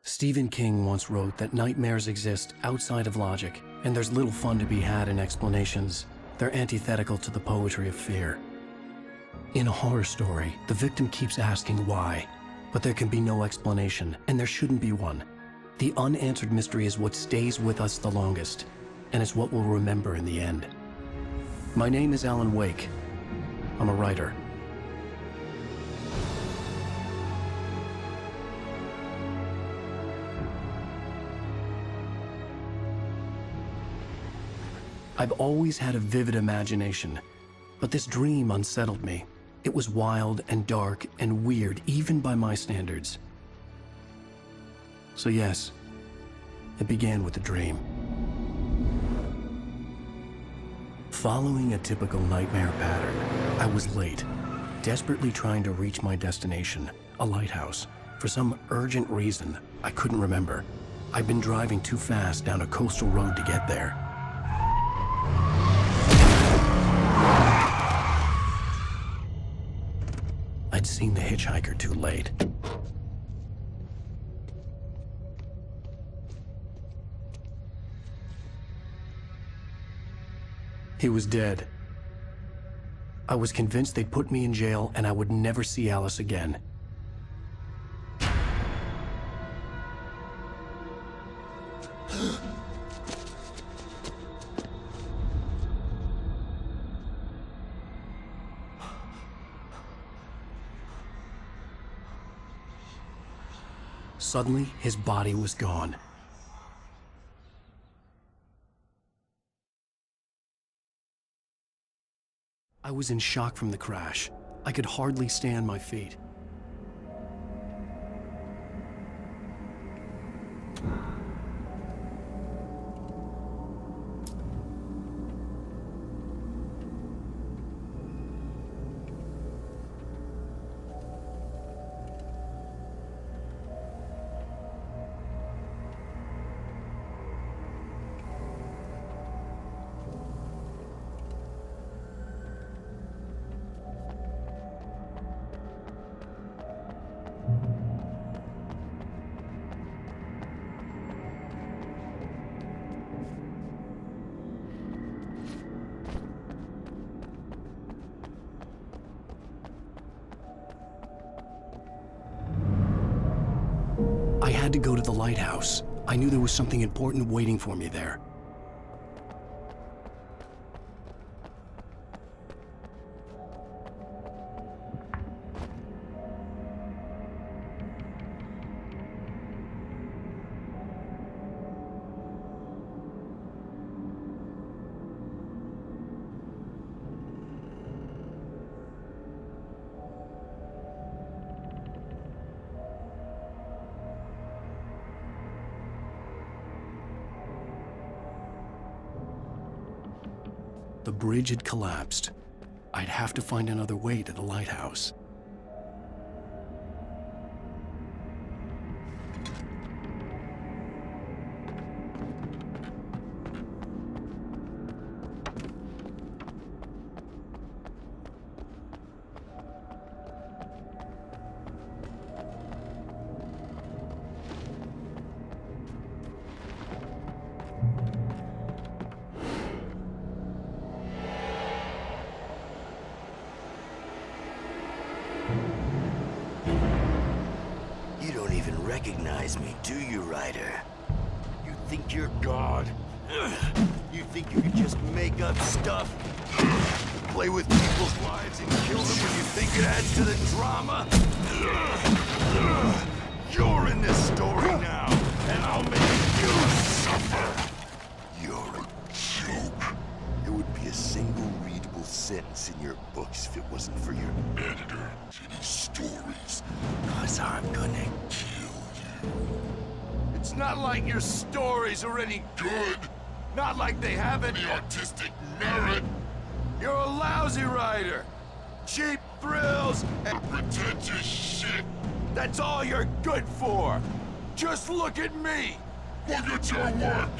Stephen King once wrote that nightmares exist outside of logic, and there's little fun to be had in explanations. They're antithetical to the poetry of fear. In a horror story, the victim keeps asking why, but there can be no explanation, and there shouldn't be one. The unanswered mystery is what stays with us the longest, and it's what we'll remember in the end. My name is Alan Wake. I'm a writer. I've always had a vivid imagination, but this dream unsettled me. It was wild and dark and weird, even by my standards. So yes, it began with a dream. Following a typical nightmare pattern, I was late, desperately trying to reach my destination, a lighthouse. For some urgent reason, I couldn't remember. I'd been driving too fast down a coastal road to get there. I'd seen the hitchhiker too late. He was dead. I was convinced they'd put me in jail and I would never see Alice again. Suddenly, his body was gone. I was in shock from the crash. I could hardly stay on my feet. I had to go to the lighthouse. I knew there was something important waiting for me there. The bridge had collapsed. I'd have to find another way to the lighthouse. You don't even recognize me, do you, Ryder? You think you're God? You think you can just make up stuff? Play with people's lives and kill them when you think it adds to the drama? You're in this story now, and I'll make you suffer! You're a joke. There would be a single readable sentence in your books if it wasn't for your editor, Jenny Stories. 'Cause I'm gonna kill you. It's not like your stories are any good. Not like they have any artistic merit. You're a lousy writer. Cheap thrills and pretentious shit. That's all you're good for. Just look at me. Look at your work.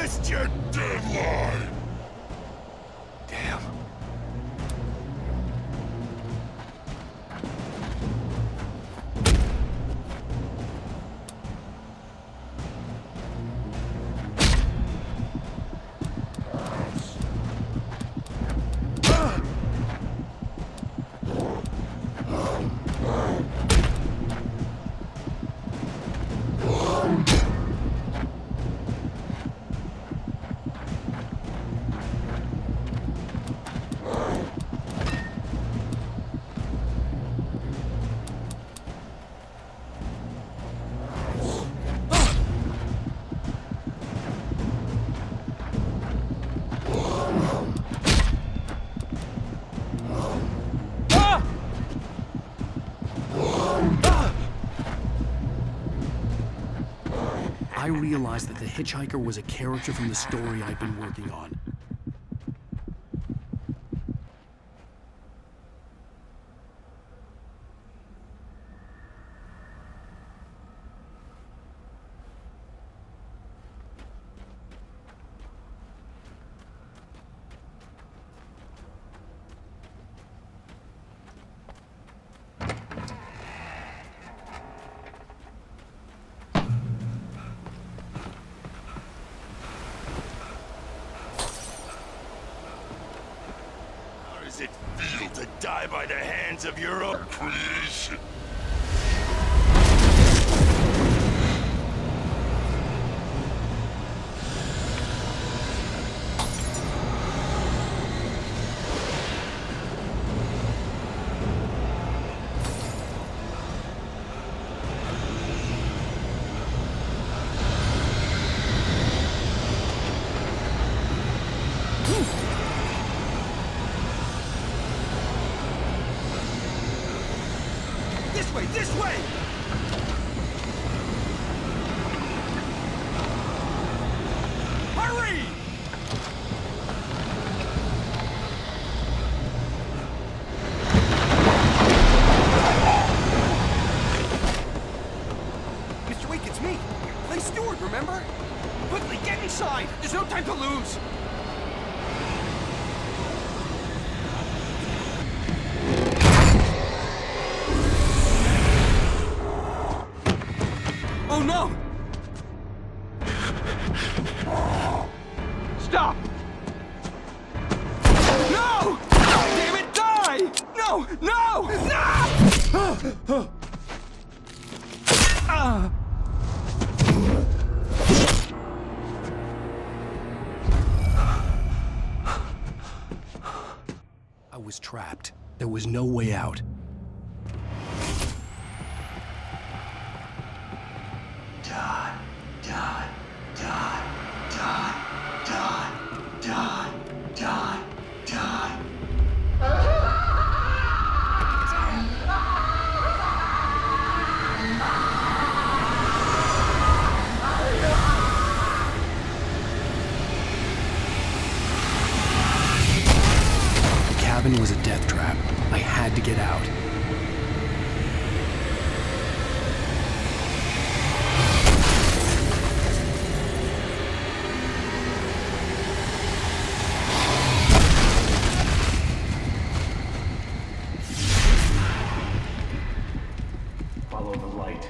missed your deadline! Damn. I realized that the hitchhiker was a character from the story I'd been working on. How does it feel to die by the hands of your own creation? This way! Hurry! Mr. Wake, it's me. Play steward, remember? Quickly, get inside! There's no time to lose! Oh no! Stop! No! Damn it, die! No! No! No! I was trapped. There was no way out. Die, die, die, die, die, die, die, die. The cabin was a death trap. I had to get out. Follow the light.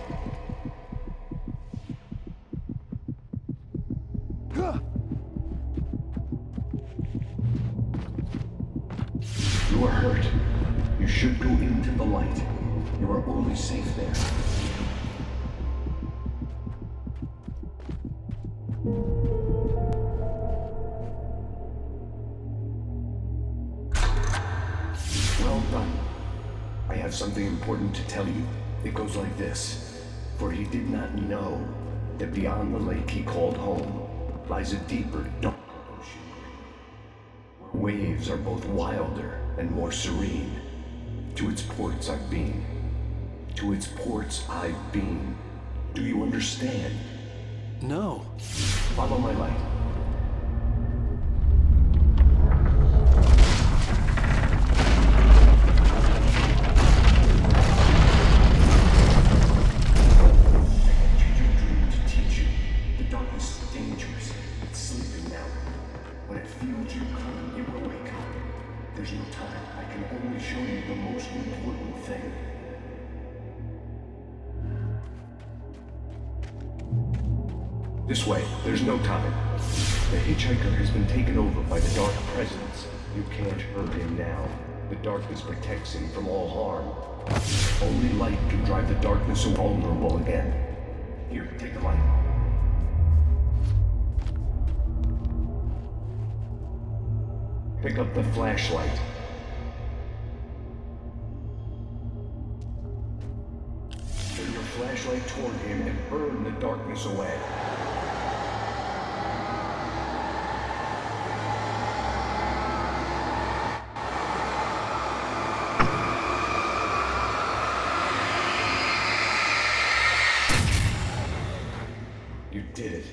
You are hurt. You should go into the light. You are only safe there. Well done. I have something important to tell you. It goes like this. For he did not know that beyond the lake he called home lies a deeper, darker ocean, where waves are both wilder and more serene. To its ports I've been. To its ports I've been. Do you understand? No. Follow my light. Dangerous. It's sleep. there's no time. I can only show you the most important thing. This way, there's no time. The hitchhiker has been taken over by the Dark Presence. You can't hurt him now. The darkness protects him from all harm. Only light can drive the darkness invulnerable again. Here, take the light. Pick up the flashlight. Turn your flashlight toward him and burn the darkness away. You did it.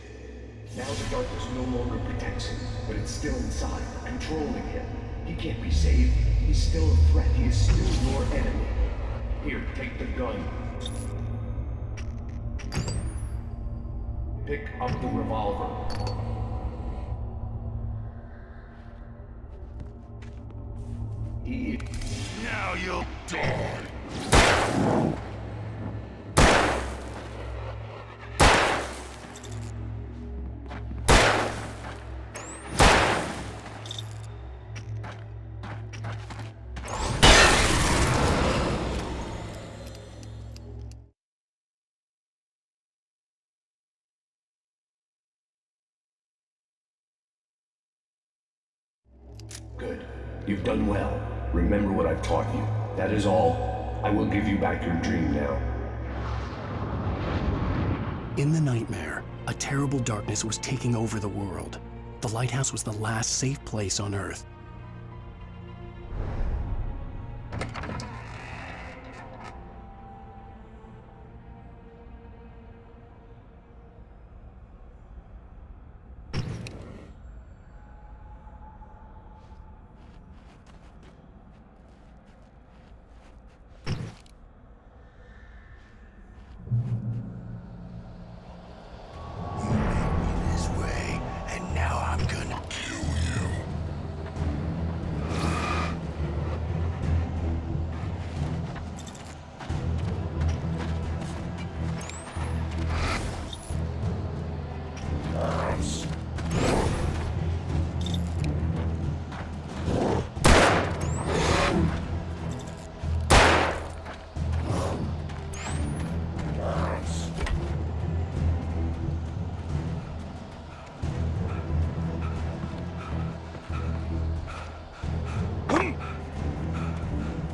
Now the darkness no longer protects him, but it's still inside, controlling him. He can't be saved. He's still a threat. He is still your enemy. Here, take the gun. Pick up the revolver. Now you'll die! Good. You've done well. Remember what I've taught you. That is all. I will give you back your dream now. In the nightmare, a terrible darkness was taking over the world. The lighthouse was the last safe place on Earth.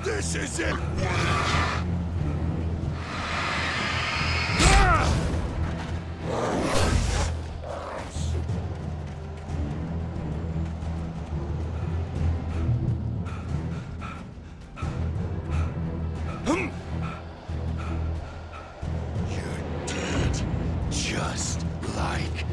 This isn't You're dead, just like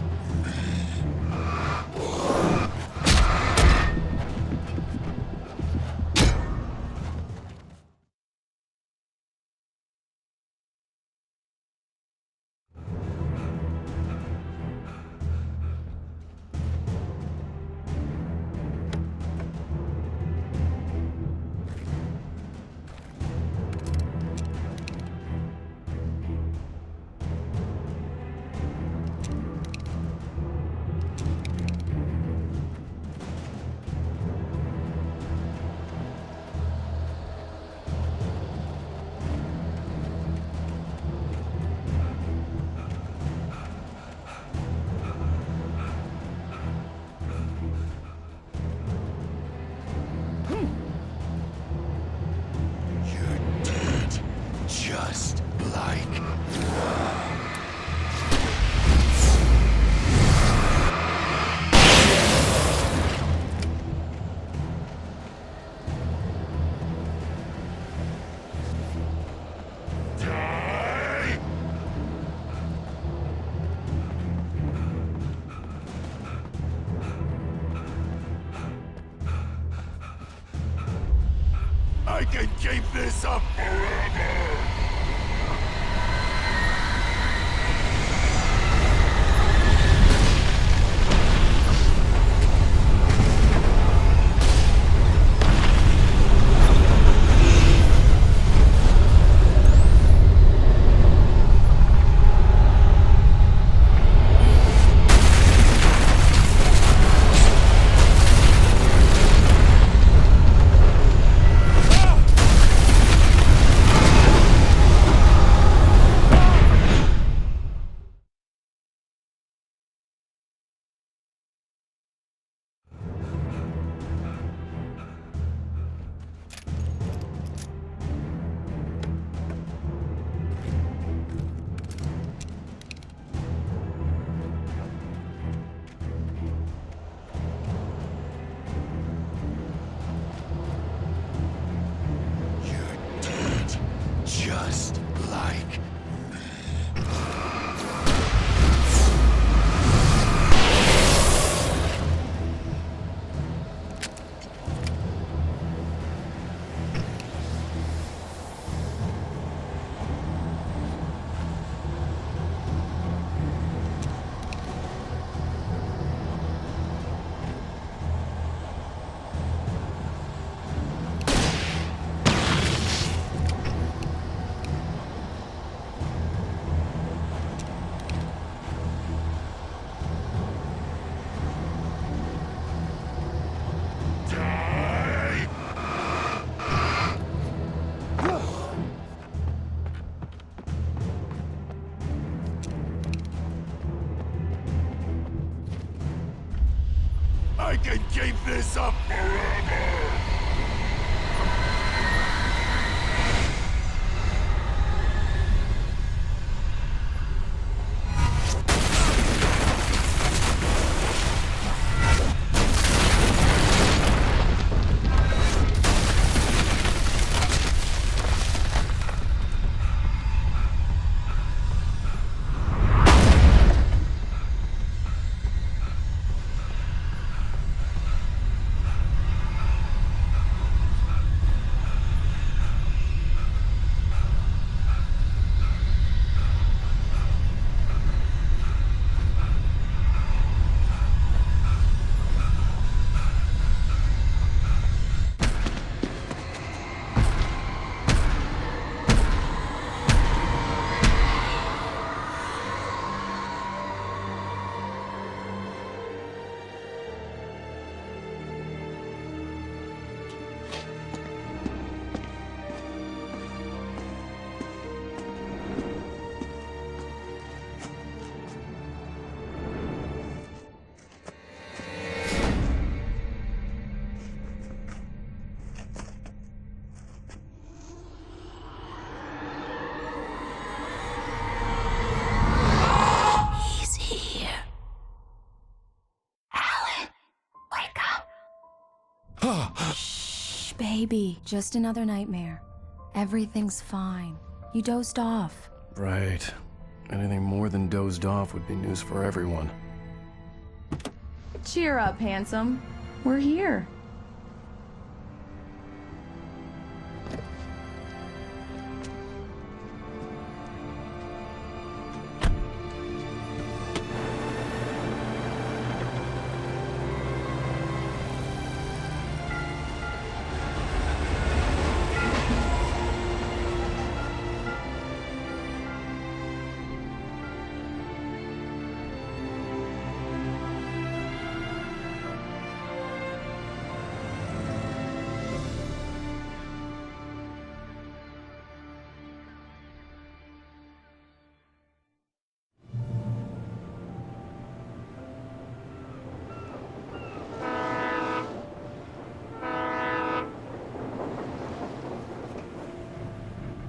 just like die. I can keep this up forever. keep this up forever! Shh, baby. Just another nightmare. Everything's fine. You dozed off. Right. Anything more than dozed off would be news for everyone. Cheer up, handsome. We're here.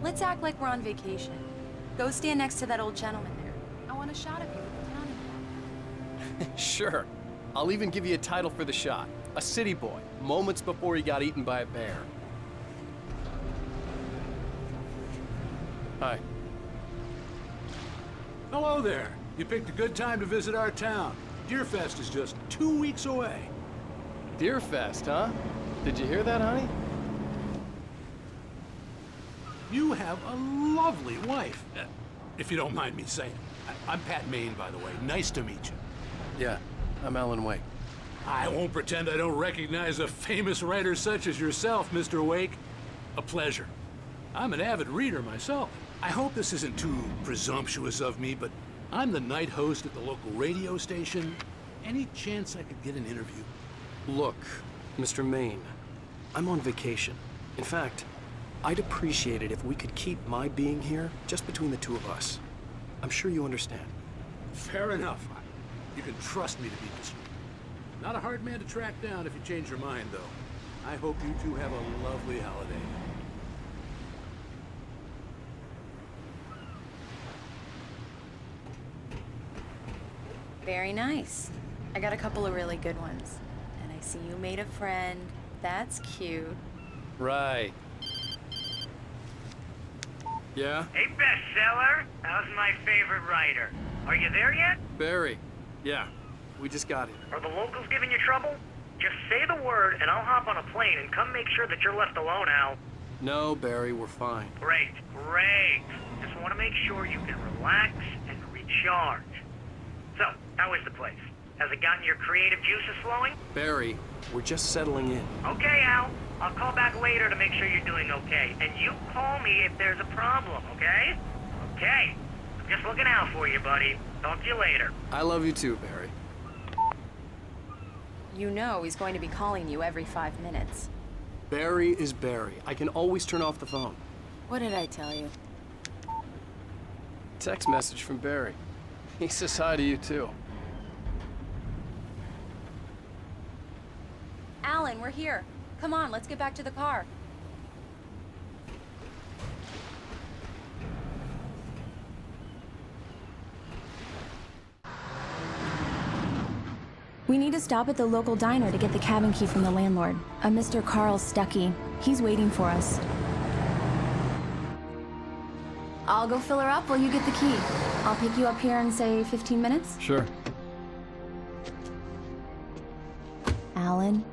Let's act like we're on vacation. Go stand next to that old gentleman there. I want a shot of you with the town in front. Sure. I'll even give you a title for the shot. A city boy, moments before he got eaten by a bear. Hi. Hello there. You picked a good time to visit our town. Deerfest is just 2 weeks away. Deerfest, huh? Did you hear that, honey? You have a lovely wife, if you don't mind me saying. I'm Pat Maine, by the way. Nice to meet you. Yeah, I'm Alan Wake. I won't pretend I don't recognize a famous writer such as yourself, Mr. Wake. A pleasure. I'm an avid reader myself. I hope this isn't too presumptuous of me, but I'm the night host at the local radio station. Any chance I could get an interview? Look, Mr. Maine, I'm on vacation. In fact, I'd appreciate it if we could keep my being here just between the two of us. I'm sure you understand. Fair enough. You can trust me to be discreet. Not a hard man to track down if you change your mind, though. I hope you two have a lovely holiday. Very nice. I got a couple of really good ones. And I see you made a friend. That's cute. Right. Yeah? Hey, bestseller. How's my favorite writer? Are you there yet? Barry. Yeah, we just got here. Are the locals giving you trouble? Just say the word and I'll hop on a plane and come make sure that you're left alone, Al. No, Barry, we're fine. Great, great. Just want to make sure you can relax and recharge. So, how is the place? Has it gotten your creative juices flowing? Barry, we're just settling in. Okay, Al. I'll call back later to make sure you're doing okay. And you call me if there's a problem, okay? Okay. I'm just looking out for you, buddy. Talk to you later. I love you too, Barry. You know he's going to be calling you every 5 minutes. Barry is Barry. I can always turn off the phone. What did I tell you? Text message from Barry. He says hi to you too. We're here. Come on, let's get back to the car. We need to stop at the local diner to get the cabin key from the landlord, a Mr. Carl Stuckey. He's waiting for us. I'll go fill her up while you get the key. I'll pick you up here in, say, 15 minutes? Sure. Alan,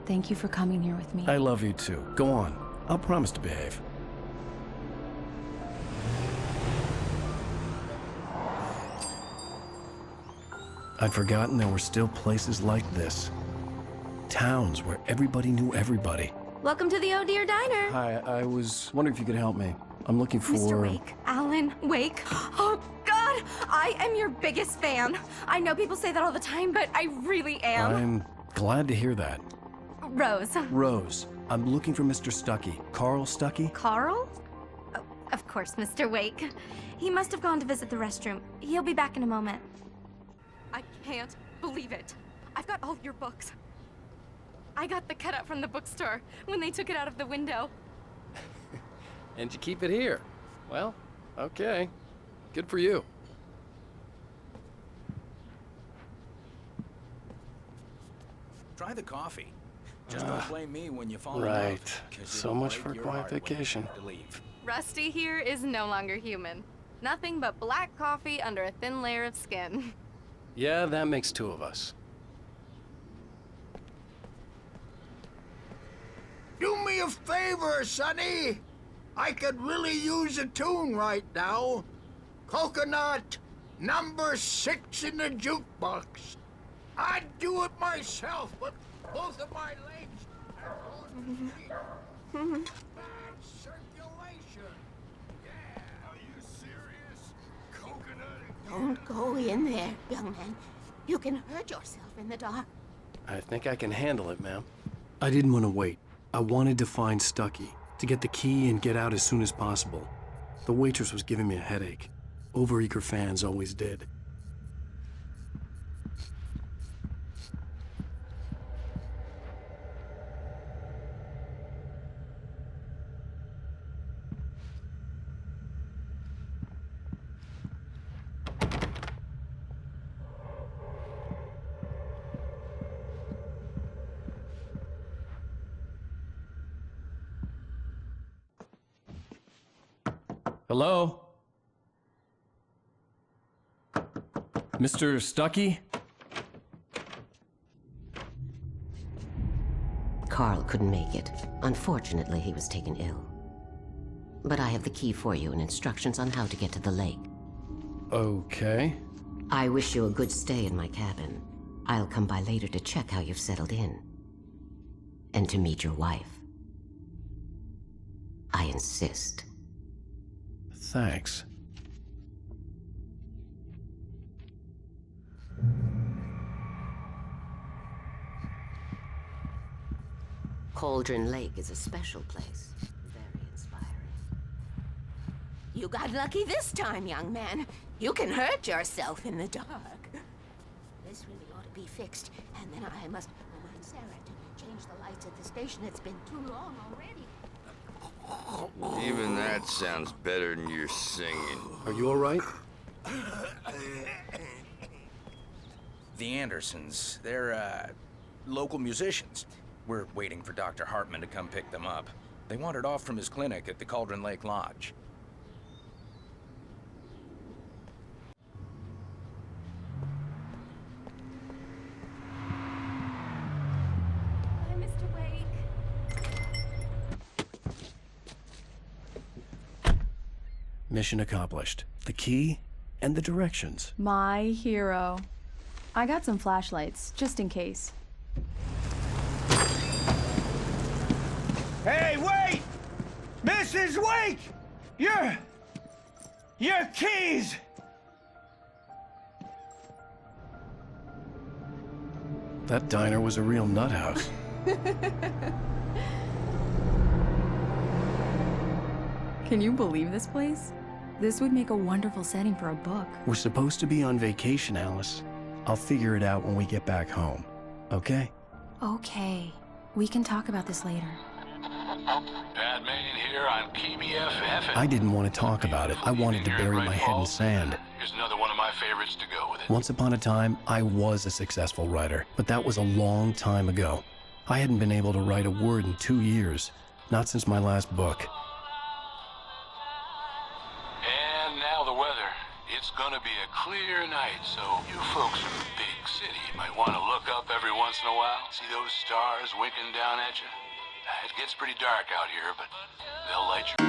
thank you for coming here with me. I love you too. Go on. I'll promise to behave. I'd forgotten there were still places like this. Towns where everybody knew everybody. Welcome to the Oh Dear Diner. Hi, I was wondering if you could help me. I'm looking for... Mr. Wake. Alan Wake. Oh, God! I am your biggest fan. I know people say that all the time, but I really am. I'm glad to hear that. Rose. Rose, I'm looking for Mr. Stuckey. Carl Stuckey? Carl? Oh, of course, Mr. Wake. He must have gone to visit the restroom. He'll be back in a moment. I can't believe it. I've got all of your books. I got the cutout from the bookstore when they took it out of the window. And you keep it here. Well, okay. Good for you. Try the coffee. Just don't blame me when you fall in Right. love, 'cause So it'll much break for a your quiet heart when you vacation. have to leave. Rusty here is no longer human. Nothing but black coffee under a thin layer of skin. Yeah, that makes two of us. Do me a favor, Sonny. I could really use a tune right now. Coconut, #6 in the jukebox. I'd do it myself, but both of my legs are going to sleep. Bad circulation. Yeah. Are you serious? Coconut? Don't go in there, young man. You can hurt yourself in the dark. I think I can handle it, ma'am. I didn't want to wait. I wanted to find Stuckey, to get the key and get out as soon as possible. The waitress was giving me a headache. Overeager fans always did. Hello? Mr. Stuckey? Carl couldn't make it. Unfortunately, he was taken ill. But I have the key for you and instructions on how to get to the lake. Okay. I wish you a good stay in my cabin. I'll come by later to check how you've settled in. And to meet your wife. I insist. Thanks. Cauldron Lake is a special place. Very inspiring. You got lucky this time, young man. You can hurt yourself in the dark. This really ought to be fixed, and then I must remind Sarah to change the lights at the station. It's been too long already. Even that sounds better than your singing. Are you all right? The Andersons, they're, local musicians. We're waiting for Dr. Hartman to come pick them up. They wandered off from his clinic at the Cauldron Lake Lodge. Hi, Mr. Wake. Mission accomplished. The key and the directions. My hero. I got some flashlights, just in case. Hey, wait! Mrs. Wake! Your keys! That diner was a real nut house. Can you believe this place? This would make a wonderful setting for a book. We're supposed to be on vacation, Alice. I'll figure it out when we get back home. Okay? Okay. We can talk about this later. Pat Main here on KBFF. I didn't want to talk about it. I wanted to bury my head in sand. Here's another one of my favorites to go with it. Once upon a time, I was a successful writer, but that was a long time ago. I hadn't been able to write a word in 2 years, not since my last book. And now the weather. It's gonna be a clear night, so you folks from the big city might want to look up every once in a while. See those stars winking down at you? It gets pretty dark out here, but they'll light your...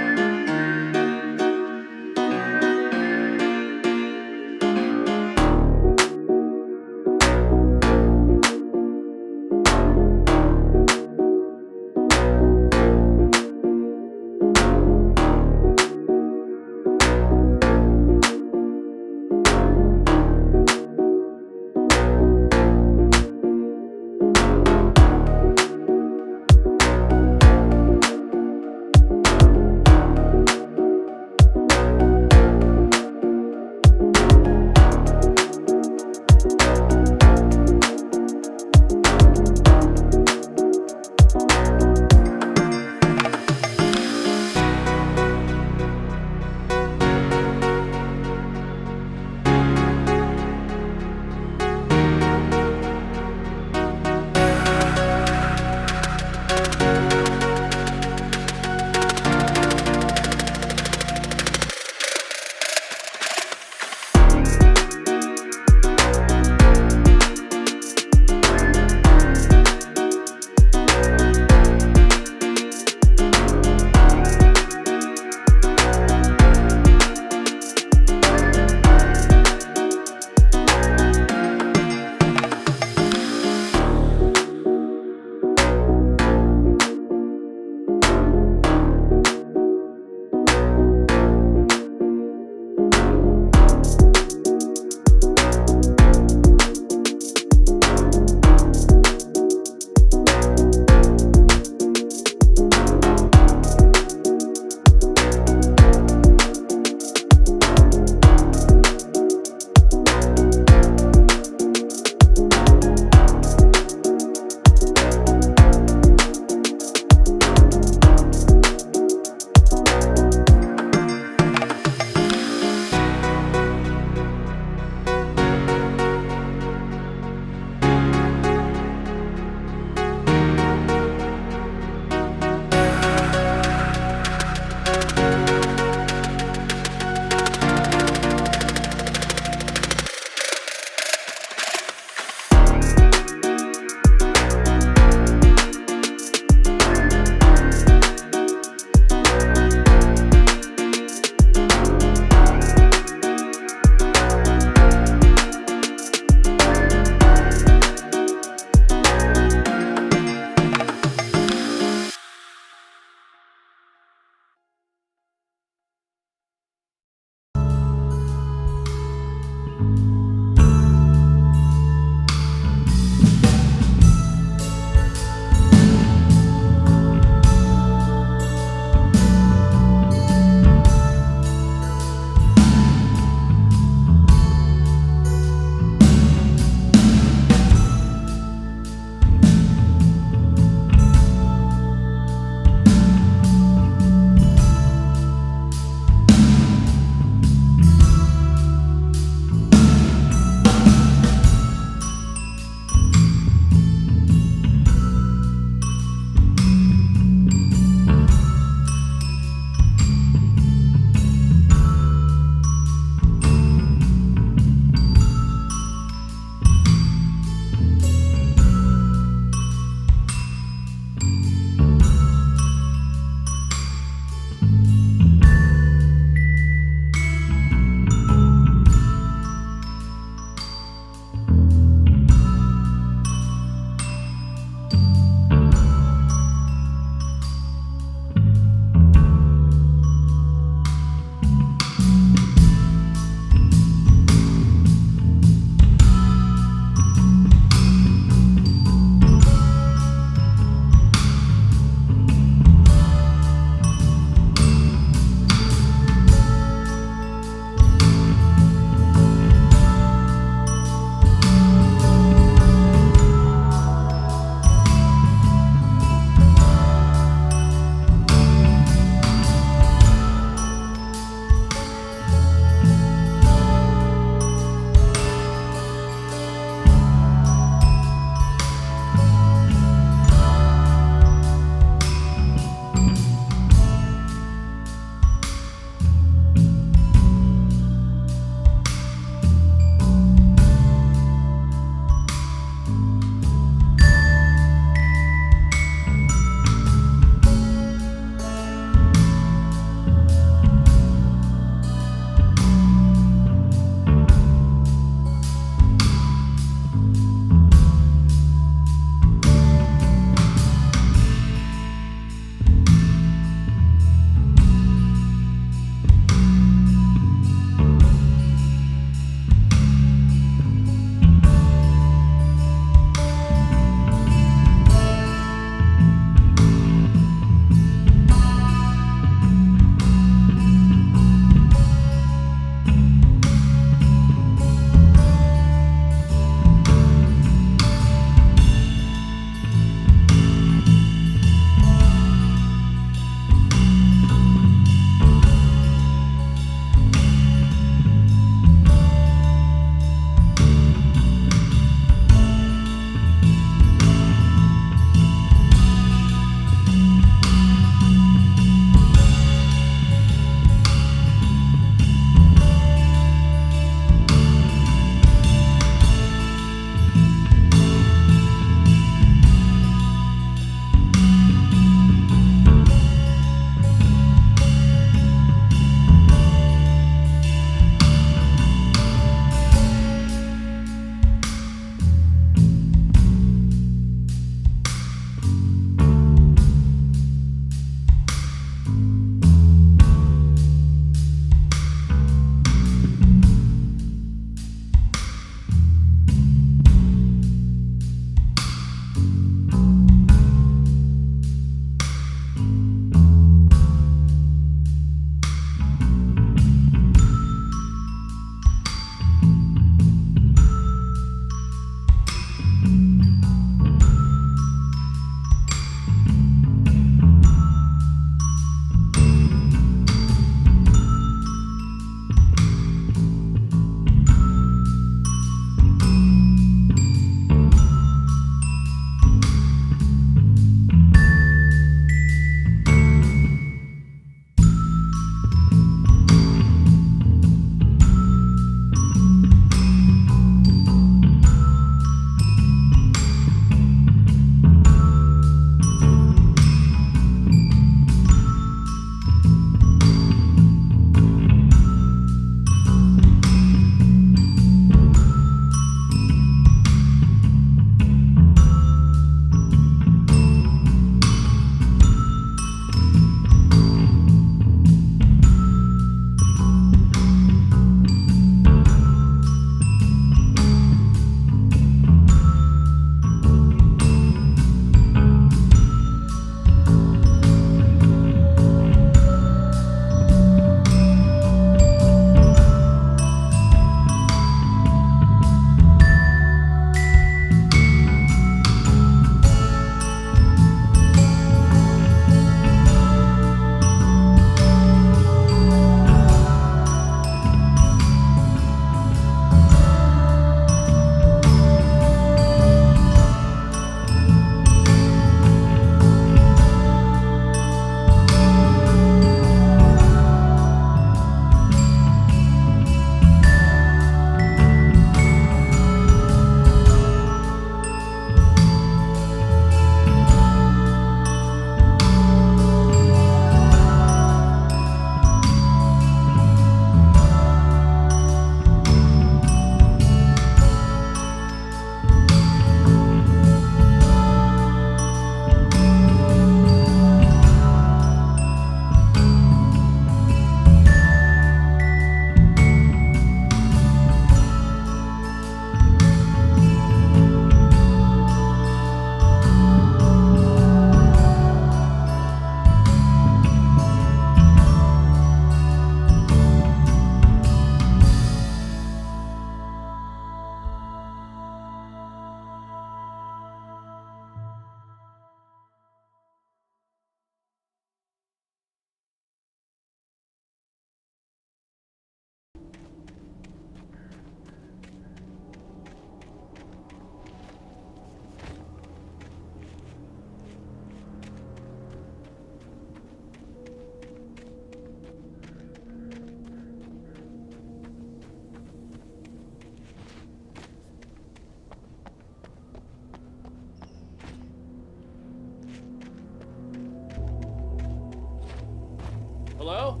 Hello?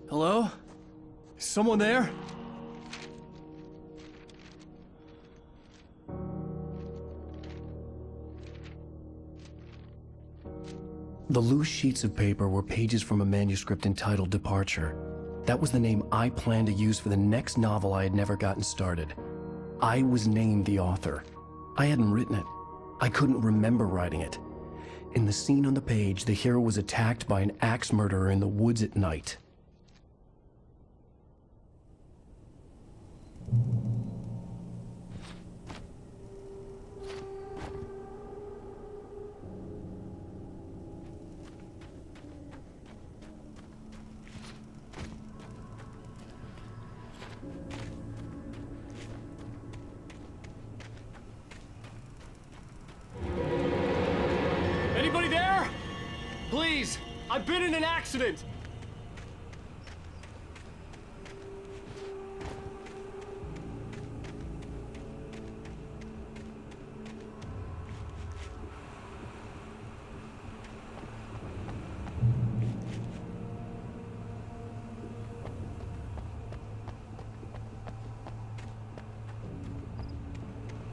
Hello? Is someone there? The loose sheets of paper were pages from a manuscript entitled Departure. That was the name I planned to use for the next novel I had never gotten started. I was named the author. I hadn't written it. I couldn't remember writing it. In the scene on the page, the hero was attacked by an axe murderer in the woods at night. Anybody there? Please, I've been in an accident.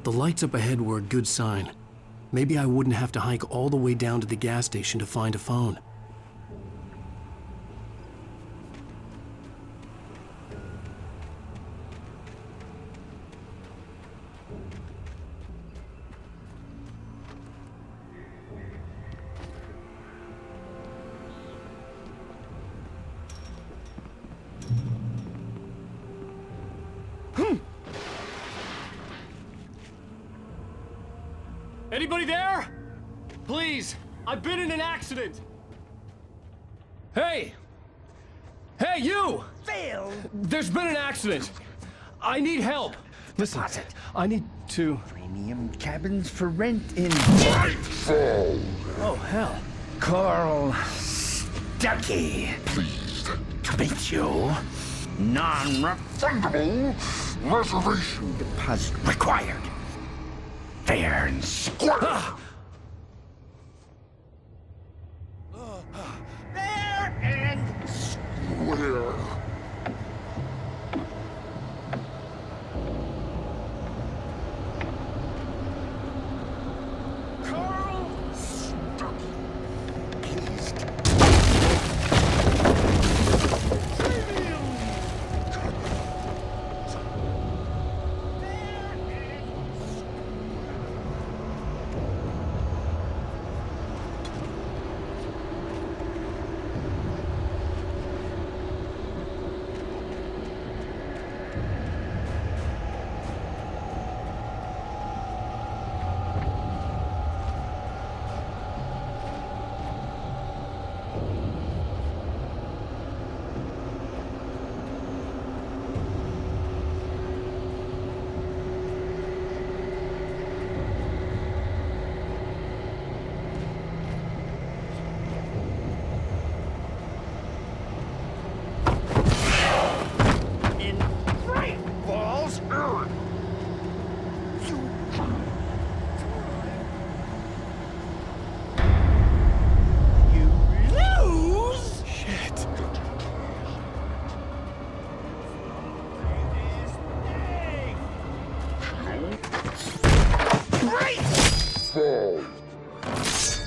The lights up ahead were a good sign. Maybe I wouldn't have to hike all the way down to the gas station to find a phone. Anybody there? Please, I've been in an accident. Hey! Hey, you! Phil! There's been an accident. I need help. Listen, I need to... Premium cabins for rent in... Oh, hell. Carl Stuckey. Pleased to meet you. Non-refundable reservation deposit required. Fair and square. Fair and square. Carl Stuckey. Pleased. Premium.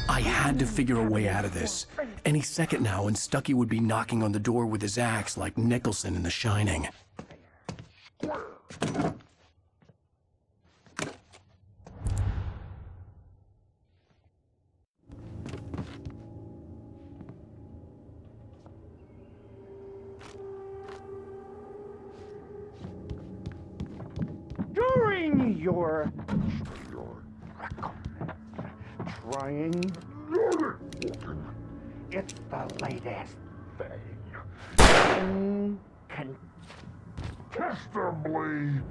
I had to figure a way out of this. Any second now, and Stuckey would be knocking on the door with his axe like Nicholson in The Shining. During your trying, it's the latest thing. Incontestably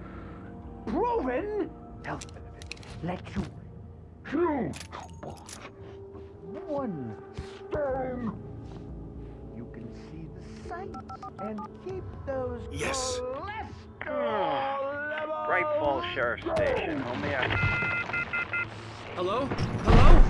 proven to let you kill with one stone. You can see the sights and keep those Yes. cholesterol levels Bright Falls Sheriff's Station. How may I... Hello? Hello?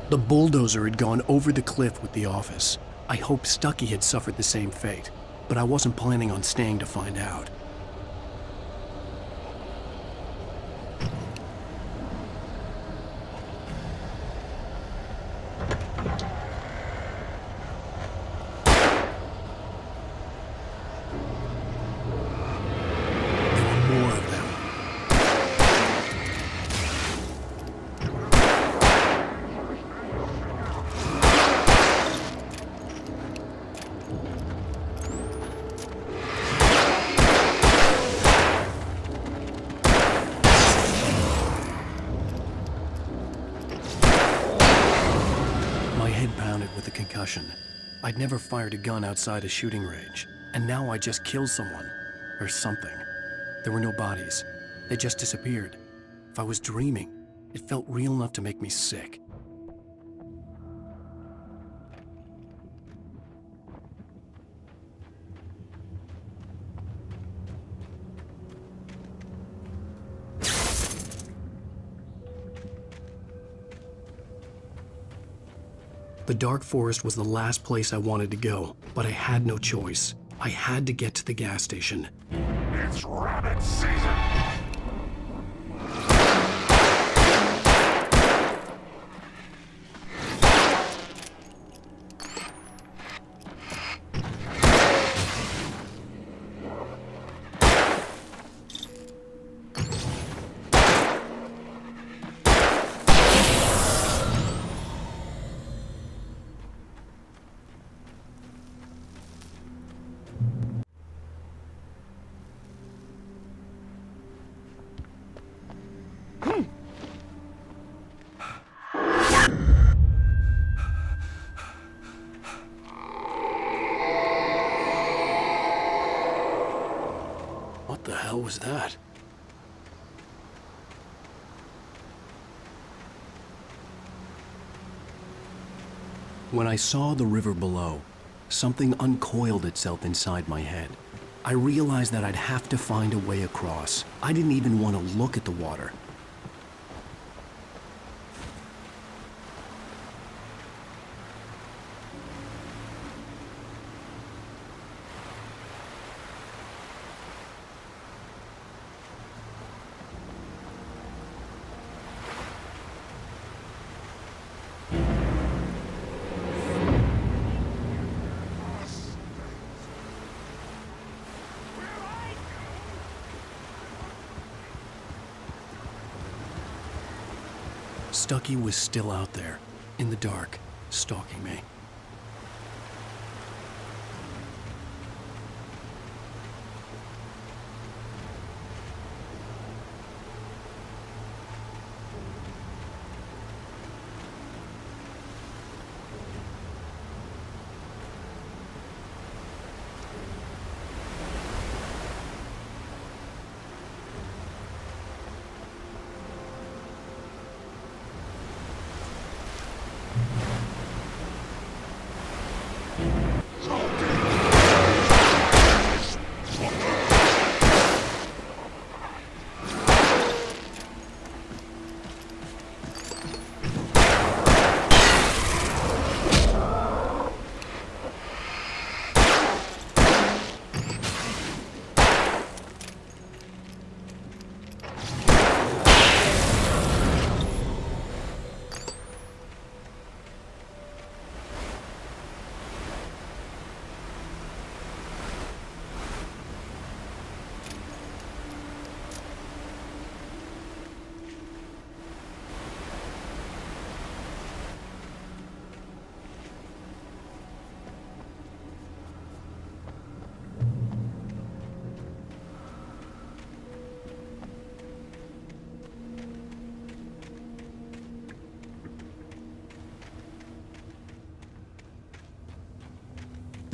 The bulldozer had gone over the cliff with the office. I hoped Stucky had suffered the same fate, but I wasn't planning on staying to find out. With a concussion. I'd never fired a gun outside a shooting range, and now I just killed someone. Or something. There were no bodies. They just disappeared. If I was dreaming, it felt real enough to make me sick. The dark forest was the last place I wanted to go, but I had no choice. I had to get to the gas station. It's rabbit season! What the hell was that? When I saw the river below, something uncoiled itself inside my head. I realized that I'd have to find a way across. I didn't even want to look at the water. Stucky was still out there, in the dark, stalking me.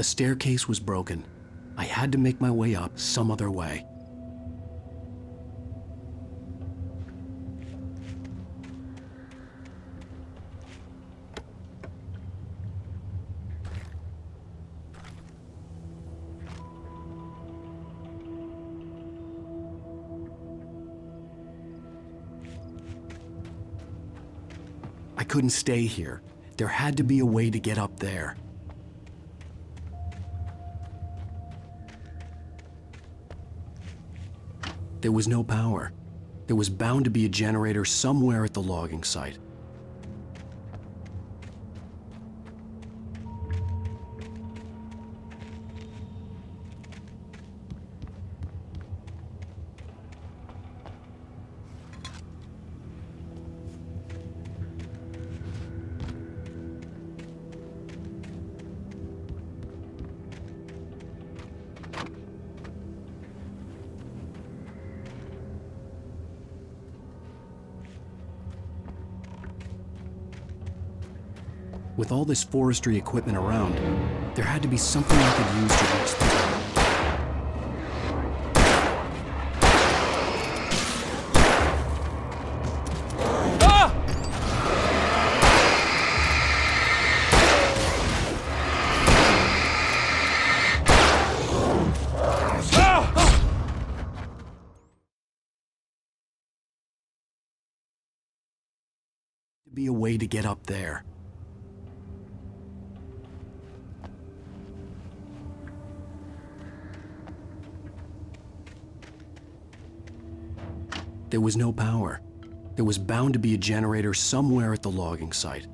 The staircase was broken. I had to make my way up some other way. I couldn't stay here. There had to be a way to get up there. There was no power. There was bound to be a generator somewhere at the logging site. With all this forestry equipment around, there had to be something I could use to reach the top. Be a way to get up there. There was no power. There was bound to be a generator somewhere at the logging site.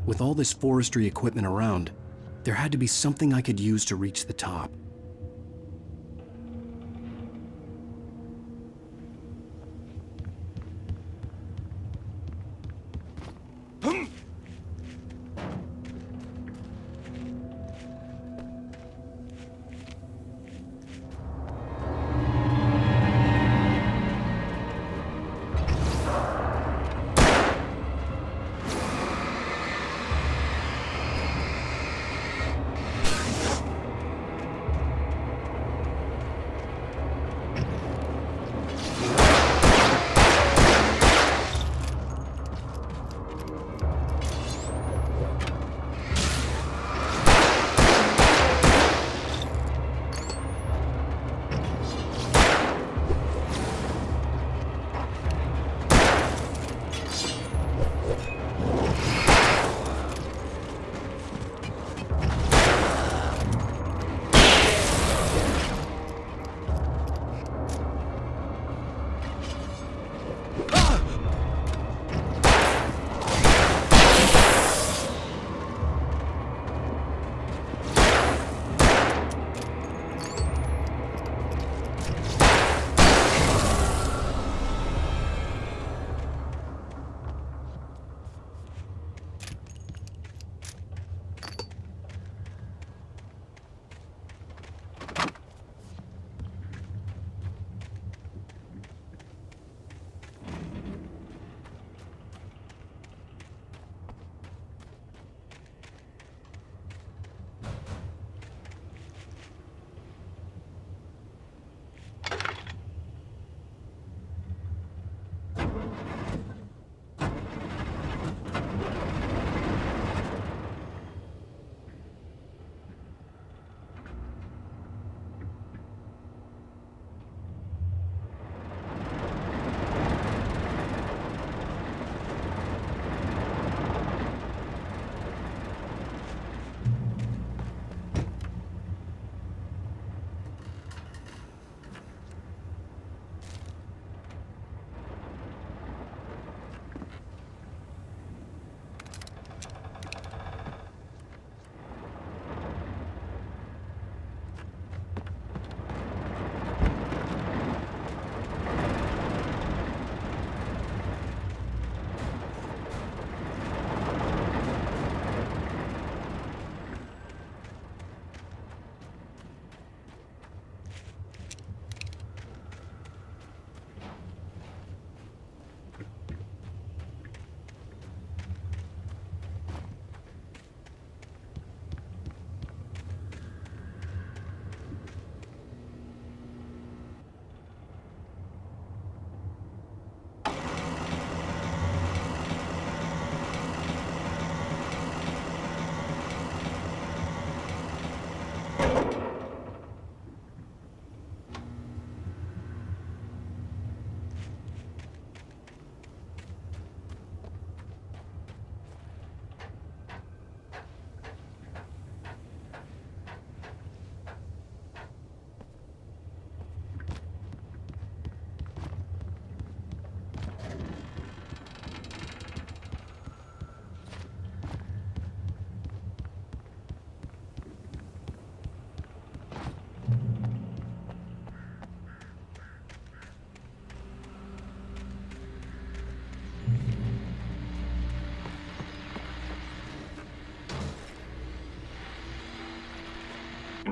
With all this forestry equipment around, there had to be something I could use to reach the top.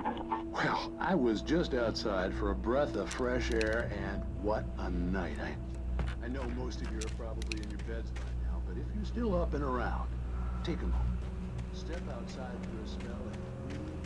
Well, I was just outside for a breath of fresh air, and what a night. I know most of you are probably in your beds by now, but if you're still up and around, take a moment. Step outside for a spell and breathe.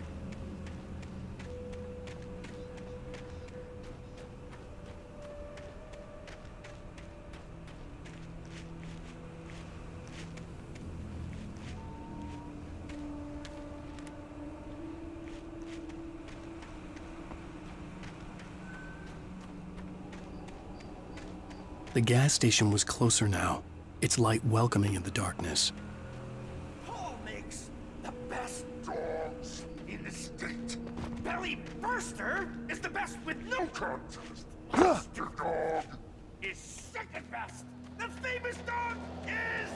The gas station was closer now, its light welcoming in the darkness. Paul makes the best dogs in the state. Belly Burster is the best with no contest. Mr. Dog is second best. The famous dog is...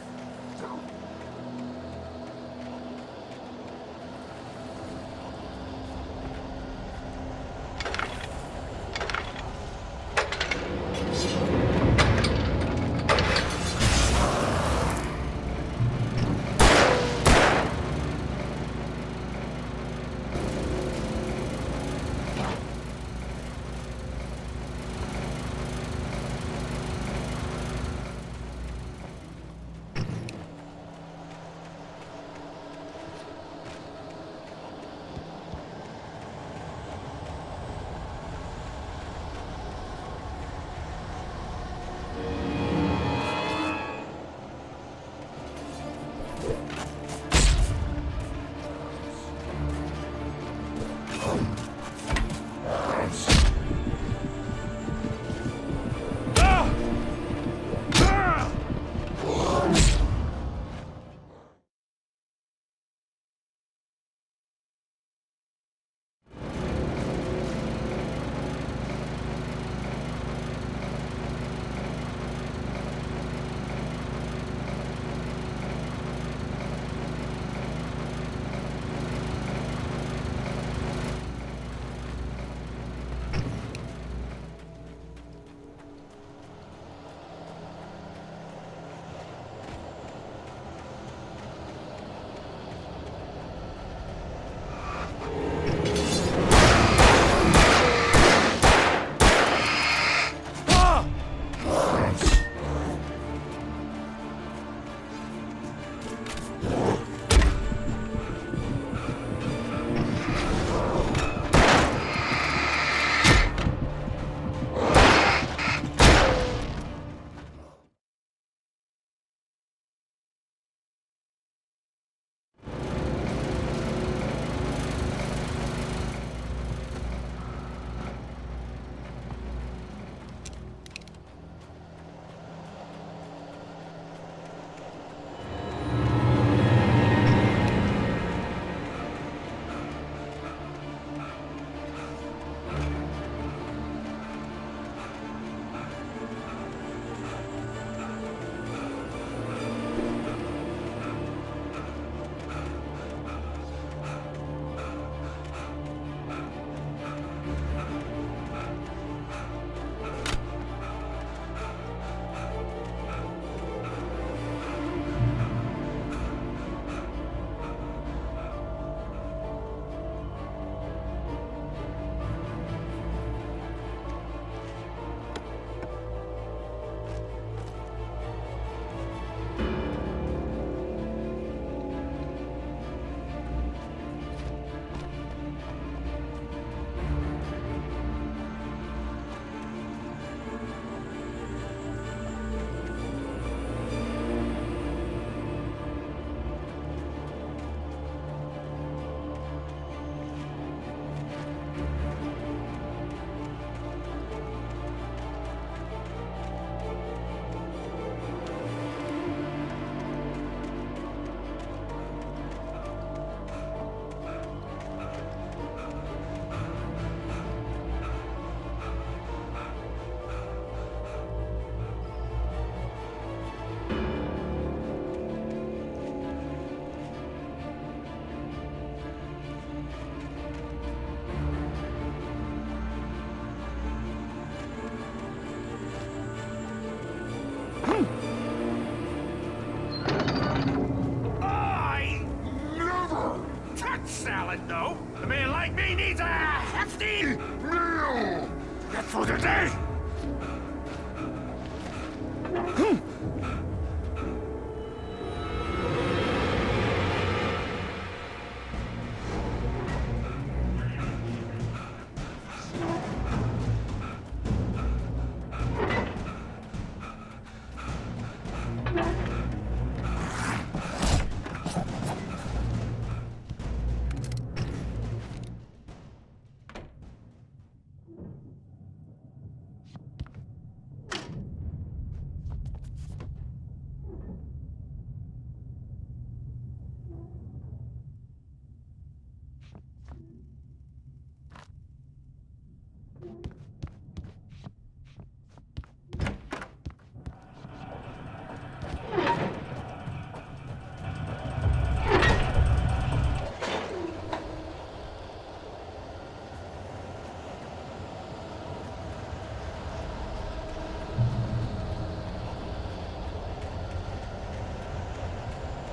A man like me needs a hefty meal! That's for the day!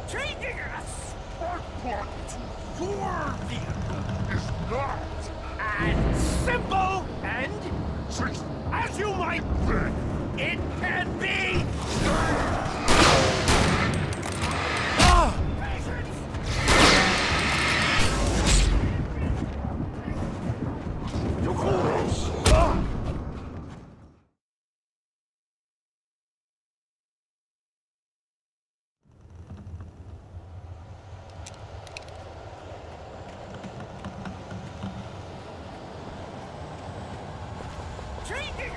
Changing a spark plug to your vehicle is not as simple and as you might think. It can be. You're close. Changing a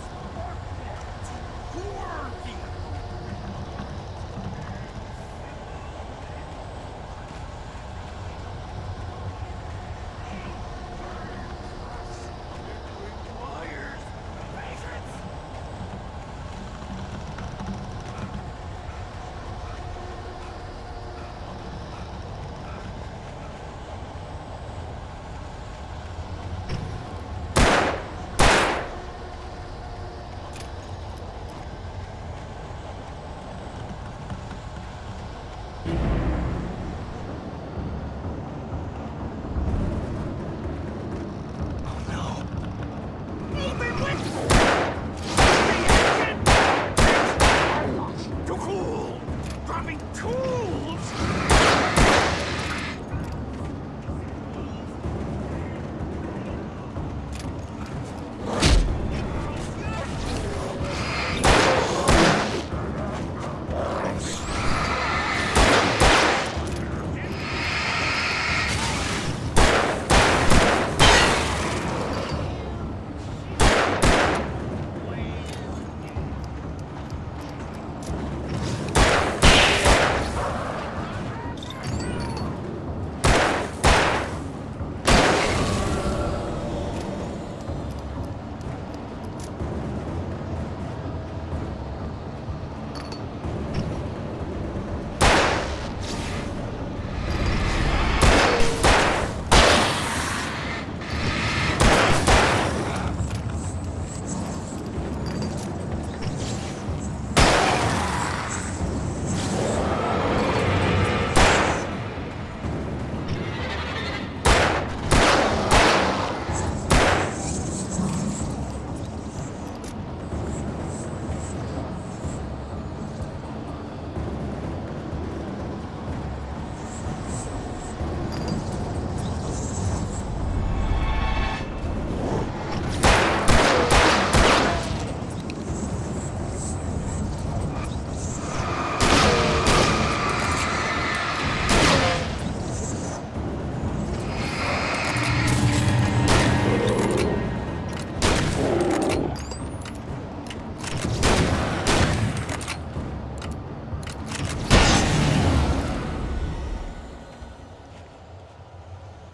spark plug to your vehicle. Too cool! Dropping tools!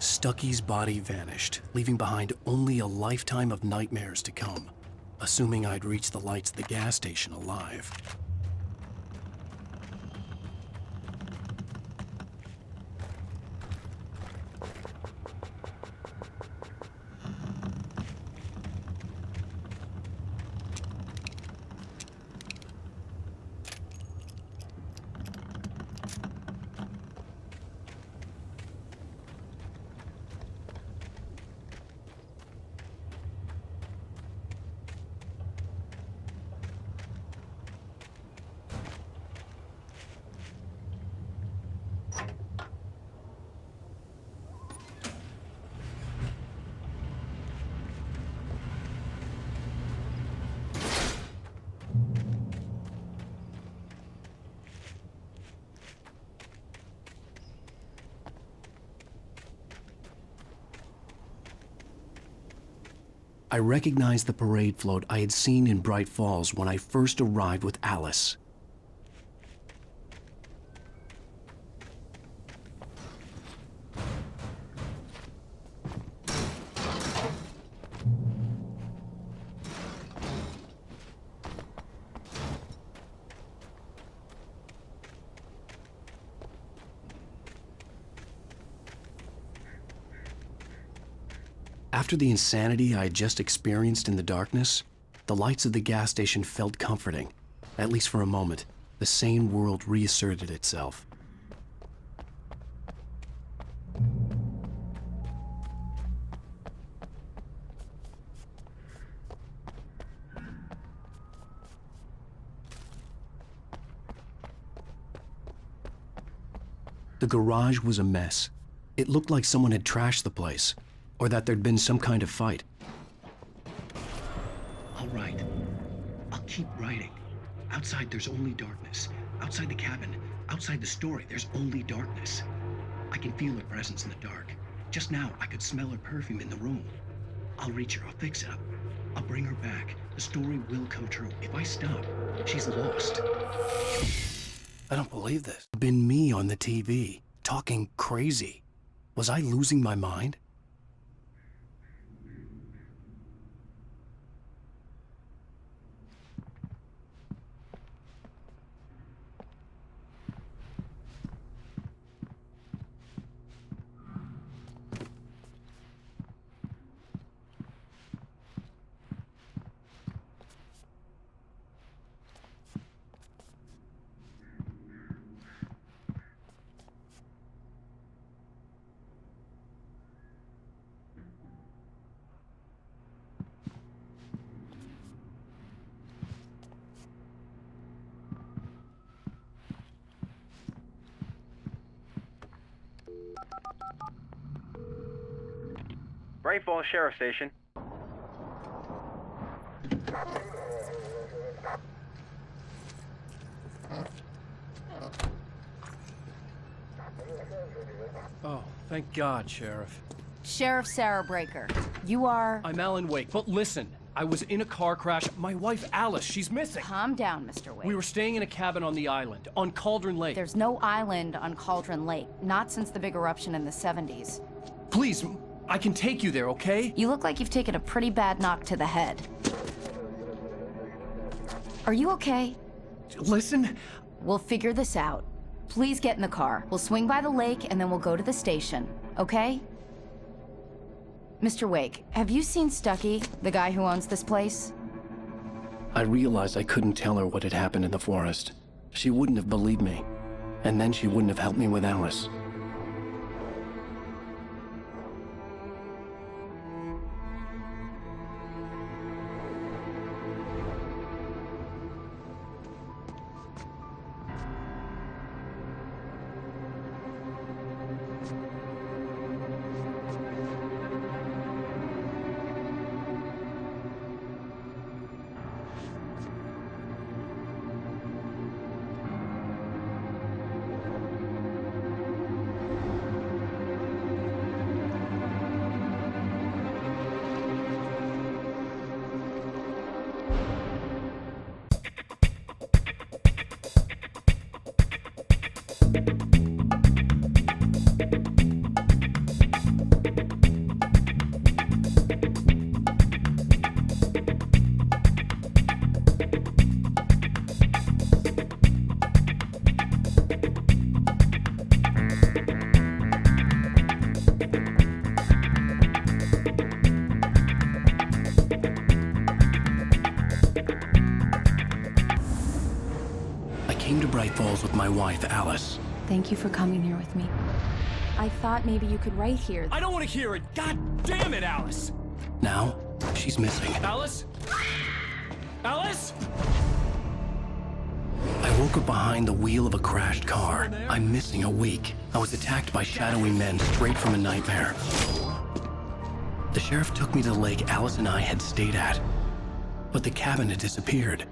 Stucky's body vanished, leaving behind only a lifetime of nightmares to come, assuming I'd reach the lights at the gas station alive. I recognized the parade float I had seen in Bright Falls when I first arrived with Alice. After the insanity I had just experienced in the darkness, the lights of the gas station felt comforting. At least for a moment, the sane world reasserted itself. The garage was a mess. It looked like someone had trashed the place, or that there'd been some kind of fight. I'll write. I'll keep writing. Outside, there's only darkness. Outside the cabin, outside the story, there's only darkness. I can feel her presence in the dark. Just now, I could smell her perfume in the room. I'll reach her, I'll fix it up. I'll bring her back. The story will come true. If I stop, she's lost. I don't believe this. Been me on the TV, talking crazy. Was I losing my mind? Bright Falls Sheriff Station. Oh, thank God, Sheriff. Sheriff Sarah Breaker. You are... I'm Alan Wake, but listen. I was in a car crash. My wife, Alice, she's missing. Calm down, Mr. Wake. We were staying in a cabin on the island, on Cauldron Lake. There's no island on Cauldron Lake. Not since the big eruption in the 70s. Please, I can take you there, okay? You look like you've taken a pretty bad knock to the head. Are you okay? Listen. We'll figure this out. Please get in the car. We'll swing by the lake and then we'll go to the station, okay? Mr. Wake, have you seen Stucky, the guy who owns this place? I realized I couldn't tell her what had happened in the forest. She wouldn't have believed me. And then she wouldn't have helped me with Alice. Bright Falls with my wife, Alice. Thank you for coming here with me. I thought maybe you could write here. I don't want to hear it! God damn it, Alice! Now, she's missing. Alice? Alice? I woke up behind the wheel of a crashed car. I'm missing a week. I was attacked by shadowy men straight from a nightmare. The sheriff took me to the lake Alice and I had stayed at. But the cabin had disappeared.